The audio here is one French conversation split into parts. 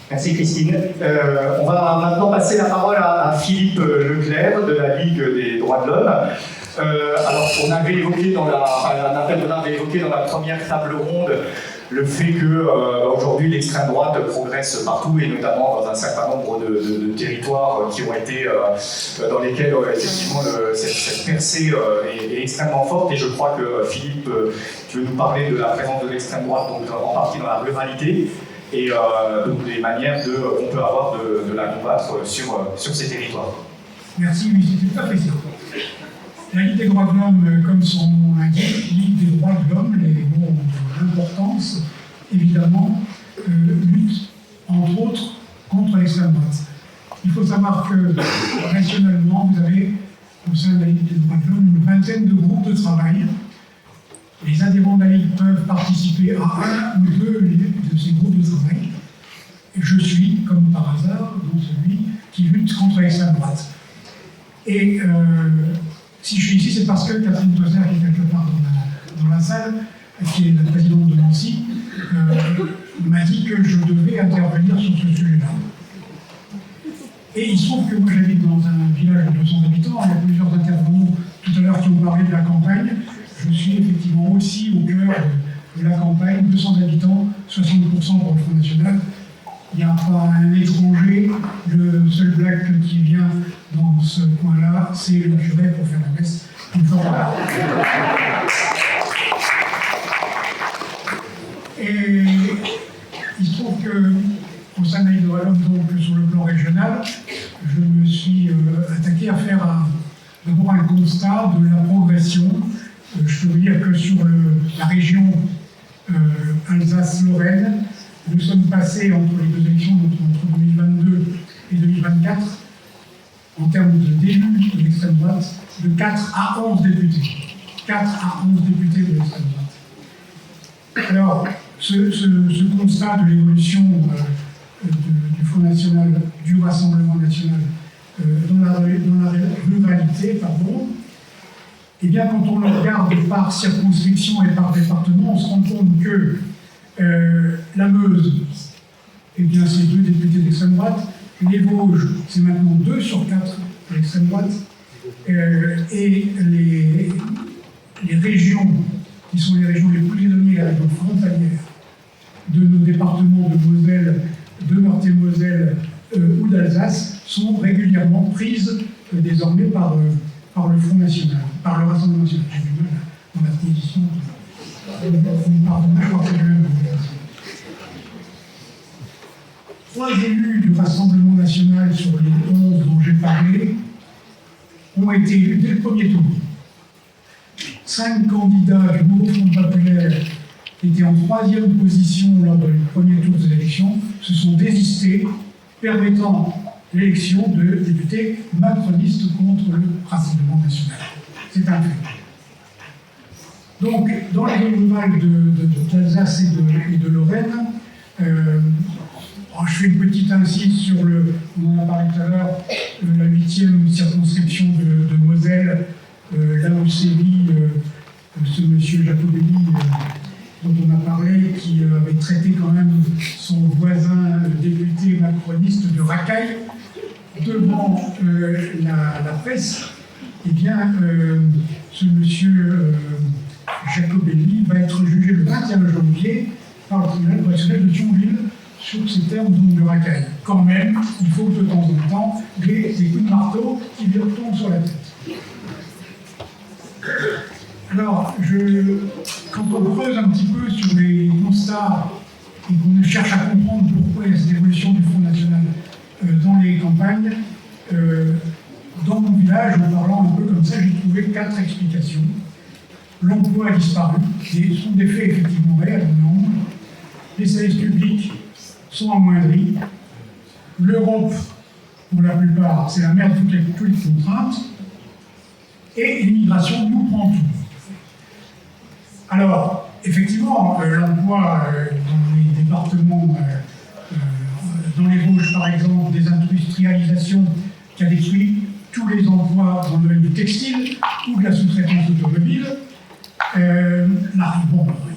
Merci Christine. On va maintenant passer la parole à Philippe Leclerc de la Ligue des droits de l'homme. Alors, on avait évoqué avait évoqué dans la première table ronde le fait que aujourd'hui l'extrême droite progresse partout et notamment dans un certain nombre de territoires qui ont été dans lesquels effectivement cette percée est extrêmement forte. Et je crois que Philippe, tu veux nous parler de la présence de l'extrême droite, donc en partie dans la ruralité, et donc des manières qu'on peut avoir de la combattre sur ces territoires. Merci, oui, c'est tout à fait ça. La Ligue des droits de l'homme, comme son nom l'indique, Ligue des droits de l'homme, les mots ont de l'importance, évidemment, lutte, entre autres, contre l'extrême droite. Il faut savoir que, nationalement, vous avez, au sein de la Ligue des droits de l'homme, une vingtaine de groupes de travail. Les adhérents de la Ligue peuvent participer à un ou deux de ces groupes de travail. Et je suis, comme par hasard, dans celui qui lutte contre l'extrême droite. Et si je suis ici, c'est parce que Catherine Tozer, qui est quelque part dans la salle, qui est la présidente de Nancy, m'a dit que je devais intervenir sur ce sujet-là. Et il se trouve que moi j'habite dans un village de 200 habitants, il y a plusieurs intervenants tout à l'heure qui ont parlé de la campagne. Je suis effectivement aussi au cœur de la campagne, 200 habitants, 60% pour le Front National. Il n'y a pas un étranger, le seul black qui vient dans ce coin-là, c'est le curé pour faire la messe. Et il se trouve qu'au sein de la Ligue des droits de l'homme, donc sur le plan régional, je me suis attaqué à faire d'abord un constat de la progression. Je peux vous dire que sur la région Alsace-Lorraine, nous sommes passés entre les deux élections, entre 2022 et 2024, en termes d'élus de l'extrême droite, de 4 à 11 députés. 4 à 11 députés de l'extrême droite. Alors, ce constat de l'évolution du Front National, du Rassemblement National, dans la ruralité, eh bien, quand on le regarde par circonscription et par département, on se rend compte que la Meuse, eh bien, c'est 2 députés d'extrême droite. Les Vosges, c'est maintenant 2 sur 4 d'extrême droite. Et les régions, qui sont les régions les plus éloignées, les régions frontalières de nos départements de Moselle, de Meurthe-et-Moselle ou d'Alsace, sont régulièrement prises désormais par le Front National, par le Rassemblement National. J'ai du mal dans la position. Trois élus du Rassemblement National sur les 11 dont j'ai parlé ont été élus dès le premier tour. 5 candidats du Nouveau Front Populaire qui étaient en 3e position lors du premier tour des élections se sont désistés, permettant l'élection de députés macronistes contre le Rassemblement National. C'est un fait. Donc, dans les zones rurales d'Alsace et de Lorraine, je fais une petite incise sur on en a parlé tout à l'heure, la 8e circonscription de Moselle, là où sévit ce monsieur Jacobelli, dont on a parlé, qui avait traité quand même son voisin député macroniste de racaille devant la presse. Eh bien, ce monsieur Jacobelli va être jugé le 21 janvier par le tribunal correctionnel de Thionville sur ces termes de racaille. Quand même, il faut que de temps en temps, des coups de marteau qui lui retombent sur la tête. Alors, quand on creuse un petit peu sur les constats et qu'on cherche à comprendre pourquoi il y a cette évolution du Front National dans les campagnes, dans mon village, en parlant un peu comme ça, j'ai trouvé 4 explications. L'emploi a disparu, ce sont des faits effectivement réels, non. Les services publics sont amoindris. L'Europe, pour la plupart, c'est la merde de toutes les contraintes. Et l'immigration nous prend tout. Alors, effectivement, l'emploi dans les départements, dans les Vosges par exemple, désindustrialisation qui a détruit tous les emplois dans le domaine du textile ou de la sous-traitance automobile. Là,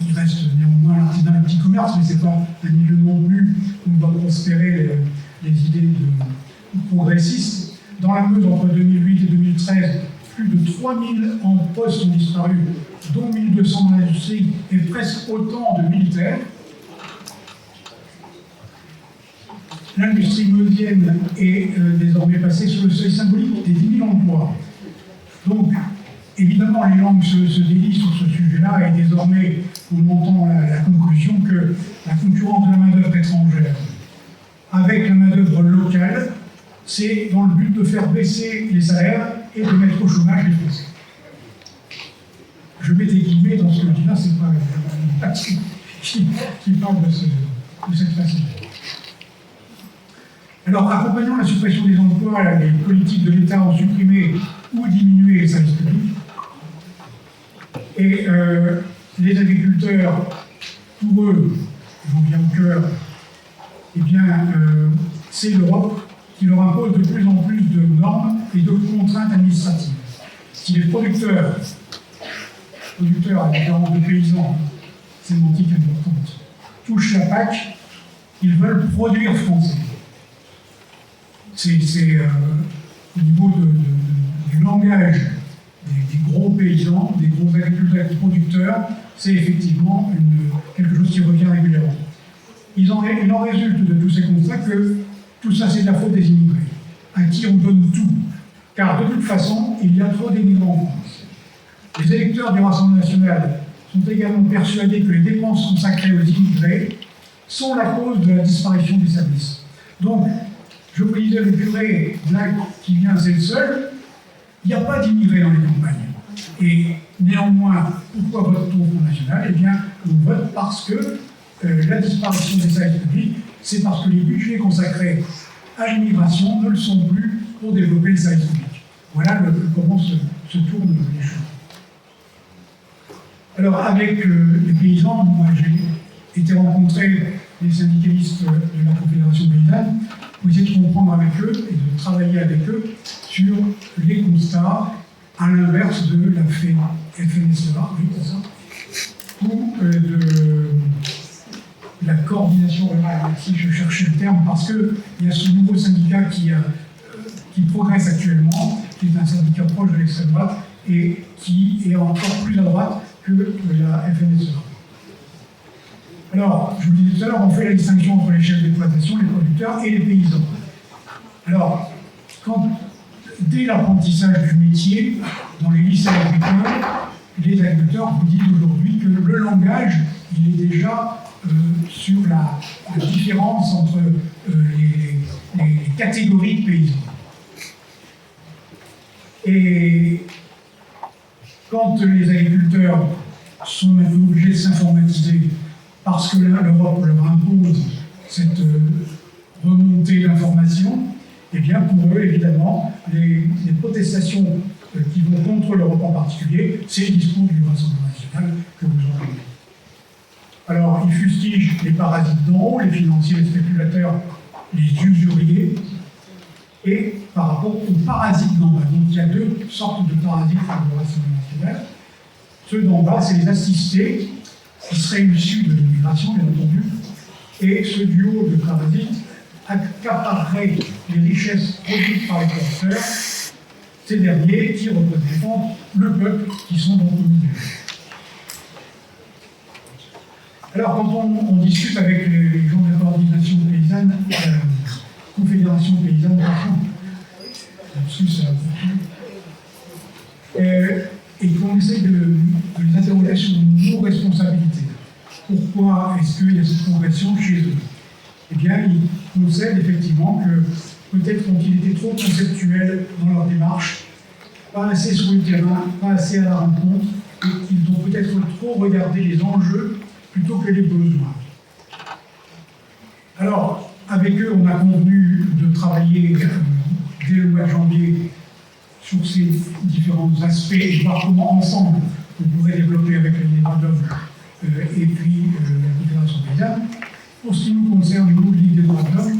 il reste néanmoins l'artisanat, le petit commerce, mais c'est pas un milieu non plus où va prospérer les idées progressistes. Dans la Meuse, entre 2008 et 2013, plus de 3000 postes ont disparu, dont 1200 dans l'industrie et presque autant de militaires. L'industrie meusienne est désormais passée sur le seuil symbolique des 10 000 emplois. Donc, évidemment, les langues se délient sur ce sujet-là et désormais, nous montons la conclusion que la concurrence de la main-d'œuvre étrangère avec la main-d'œuvre locale, c'est dans le but de faire baisser les salaires et de mettre au chômage les Français. Je mets des guillemets dans ce que je dis là, c'est pas une partie qui parle de cette façon. Alors, accompagnant la suppression des emplois, les politiques de l'État ont supprimé ou diminué les services publics. Et les agriculteurs, pour eux, j'en viens au cœur, eh bien, c'est l'Europe qui leur impose de plus en plus de normes et de contraintes administratives. Si les producteurs, à différence de paysans, sémantique importante, touchent la PAC, ils veulent produire français. C'est au niveau du langage des gros paysans, des gros agriculteurs et producteurs, c'est effectivement quelque chose qui revient régulièrement. Il en résulte de tous ces constats que tout ça c'est de la faute des immigrés, à qui on donne tout, car de toute façon, il y a trop d'immigrants en France. Les électeurs du Rassemblement national sont également persuadés que les dépenses consacrées aux immigrés sont la cause de la disparition des services. Donc, je vous disais, le curé là qui vient, c'est le seul. Il n'y a pas d'immigrés dans les campagnes. Et néanmoins, pourquoi vote-t-on au Front National? Eh bien, on vote parce que la disparition des services publics, c'est parce que les budgets consacrés à l'immigration ne le sont plus pour développer les services publics. Voilà comment se tournent les choses. Alors, avec les paysans, moi j'ai été rencontrer les syndicalistes de la Confédération paysanne pour essayer de comprendre avec eux et de travailler avec eux sur les constats, à l'inverse de la FNSEA, oui, c'est ça, ou de la coordination rurale, si je cherchais le terme, parce qu'il y a ce nouveau syndicat qui progresse actuellement, qui est un syndicat proche de l'extrême droite et qui est encore plus à droite que la FNSEA. Alors, je vous disais tout à l'heure, on fait la distinction entre les chefs d'exploitation, les producteurs et les paysans. Alors, dès l'apprentissage du métier, dans les lycées agricoles, les agriculteurs vous disent aujourd'hui que le langage, il est déjà sur la différence entre les catégories de paysans. Et quand les agriculteurs sont maintenant obligés de s'informatiser parce que l'Europe leur impose cette remontée d'informations, eh bien pour eux, évidemment, les protestations qui vont contre l'Europe en particulier, c'est le discours du Rassemblement national que vous entendez. Alors, ils fustigent les parasites d'en haut, les financiers, les spéculateurs, les usuriers, et par rapport aux parasites d'en bas. Donc il y a deux sortes de parasites dans le Rassemblement national. Ceux d'en bas, c'est les assistés, qui seraient issus de l'immigration, bien entendu, et ce duo de parasites accaparerait les richesses produites par les producteurs, ces derniers qui représentent le peuple qui sont dans le milieu. Alors, quand on discute avec les gens de la coordination paysanne, confédération paysanne, et qu'on essaie de les interroger sur nos responsabilités. Pourquoi est-ce qu'il y a cette progression chez eux? Eh bien, ils concèdent effectivement que peut-être ont-ils été trop conceptuels dans leur démarche, pas assez sur le terrain, pas assez à la rencontre, et qu'ils ont peut-être trop regardé les enjeux plutôt que les besoins. Alors, avec eux, on a convenu de travailler dès le mois de janvier sur ces différents aspects et voir comment ensemble on pourrait développer avec les droits de l'homme et puis la Confédération paysanne. Pour ce qui nous concerne, nous, Ligue des droits de l'homme,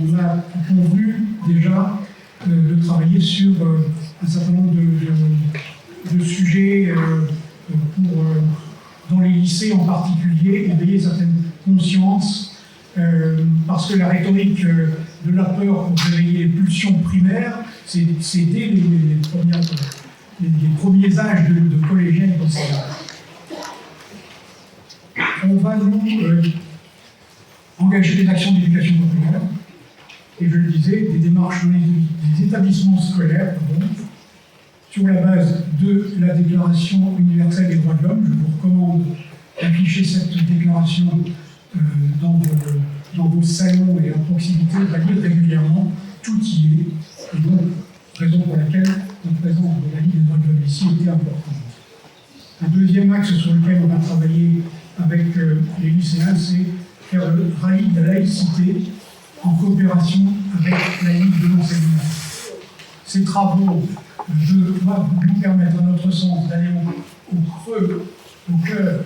on a convenu déjà de travailler sur un certain nombre de sujets dans les lycées en particulier, éveiller certaines consciences, parce que la rhétorique de la peur pour réveiller les pulsions primaires, c'était les premiers âges de collégiennes dans ces âges. On va nous engager des actions d'éducation populaire, et je le disais, des démarches dans les établissements scolaires, sur la base de la Déclaration universelle des droits de l'homme. Je vous recommande d'afficher cette déclaration dans vos salons et à proximité, de la lire régulièrement, tout y est, et donc, raison pour laquelle la présence de la Ligue des droits de l'homme ici était importante. Un deuxième axe sur lequel on va travailler avec les lycéens, c'est faire le rallye de la laïcité en coopération avec la Ligue de l'enseignement. Ces travaux doivent nous permettre, à notre sens, d'aller au creux, au cœur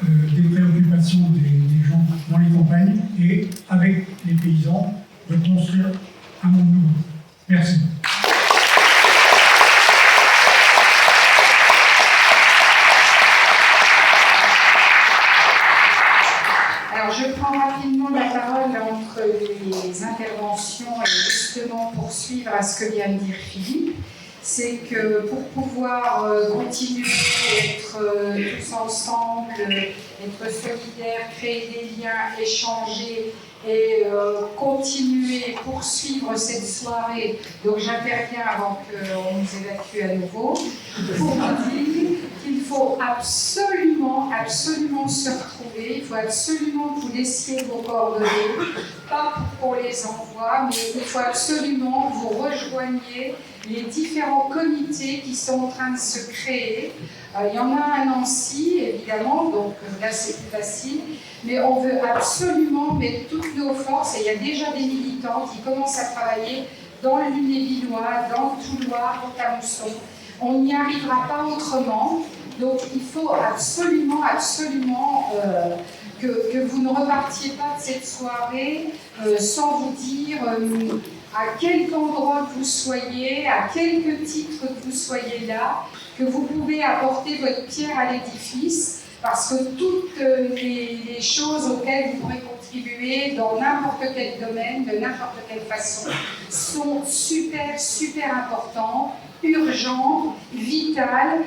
des préoccupations des gens dans les campagnes et, avec les paysans, de construire un monde nouveau. Merci. Alors, je prends rapidement la parole entre les interventions et justement poursuivre à ce que vient de dire Philippe. C'est que pour pouvoir continuer à être tous ensemble, être solidaires, créer des liens, échanger et continuer, poursuivre cette soirée, donc j'interviens avant qu'on nous évacue à nouveau, pour vous dire qu'il faut absolument se retrouver, il faut absolument que vous laissiez vos coordonnées, pas pour qu'on les envoie, mais il faut absolument que vous rejoigniez les différents comités qui sont en train de se créer. Il y en a à Nancy, évidemment, donc là c'est plus facile, mais on veut absolument mettre toutes nos forces, et il y a déjà des militants qui commencent à travailler dans le Lunévillois, dans le Toulois, au Camousson. On n'y arrivera pas autrement, donc il faut absolument que vous ne repartiez pas de cette soirée sans vous dire à quelque endroit que vous soyez, à quelque titre que vous soyez là, que vous pouvez apporter votre pierre à l'édifice, parce que toutes les choses auxquelles vous pourrez contribuer dans n'importe quel domaine, de n'importe quelle façon, sont super importantes, urgentes, vitales.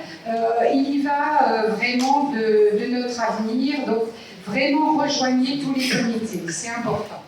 Il y va vraiment de notre avenir, donc vraiment rejoignez tous les comités, c'est important.